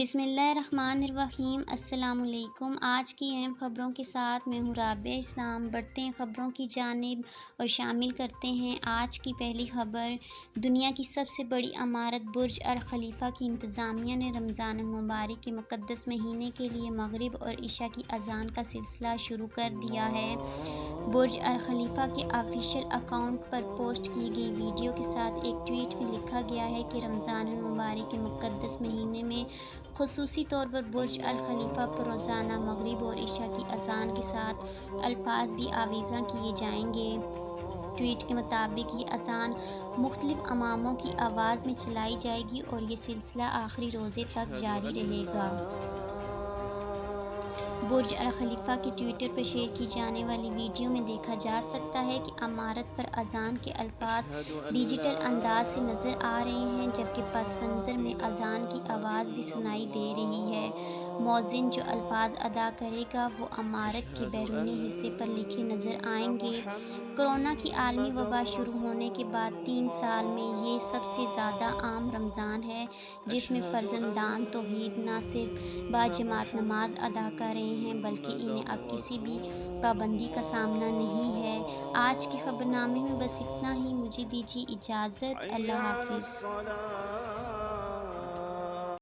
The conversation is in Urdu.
بسم اللہ الرحمن الرحیم۔ السلام علیکم۔ آج کی اہم خبروں کے ساتھ میں ہوں رابعہ اسلام۔ بڑھتے ہیں خبروں کی جانب اور شامل کرتے ہیں آج کی پہلی خبر۔ دنیا کی سب سے بڑی عمارت برج الخلیفہ کی انتظامیہ نے رمضان المبارک کے مقدس مہینے کے لیے مغرب اور عشاء کی اذان کا سلسلہ شروع کر دیا ہے۔ برج الخلیفہ کے آفیشیل اکاؤنٹ پر پوسٹ کی گئی ویڈیو کے ساتھ ایک ٹویٹ میں لکھا گیا ہے کہ رمضان المبارک کے مقدس مہینے میں خصوصی طور پر برج الخلیفہ پر روزانہ مغرب اور عشاء کی اذان کے ساتھ الفاظ بھی آویزاں کیے جائیں گے۔ ٹویٹ کے مطابق یہ اذان مختلف اماموں کی آواز میں چلائی جائے گی اور یہ سلسلہ آخری روزے تک جاری رہے گا۔ برج الخلیفہ کے ٹویٹر پر شیئر کی جانے والی ویڈیو میں دیکھا جا سکتا ہے کہ عمارت پر اذان کے الفاظ ڈیجیٹل انداز سے نظر آ رہے ہیں، جبکہ پس منظر میں اذان کی آواز بھی سنائی دے رہی ہے۔ مؤذن جو الفاظ ادا کرے گا وہ عمارت کے بیرونی حصے پر لکھے نظر آئیں گے۔ کورونا کی عالمی وبا شروع ہونے کے بعد 3 سال میں یہ سب سے زیادہ عام رمضان ہے جس میں فرزندان توحید نہ صرف باجماعت نماز ادا کر رہے ہیں بلکہ انہیں اب کسی بھی پابندی کا سامنا نہیں ہے۔ آج کے خبرنامے میں بس اتنا ہی۔ مجھے دیجیے اجازت۔ اللہ حافظ۔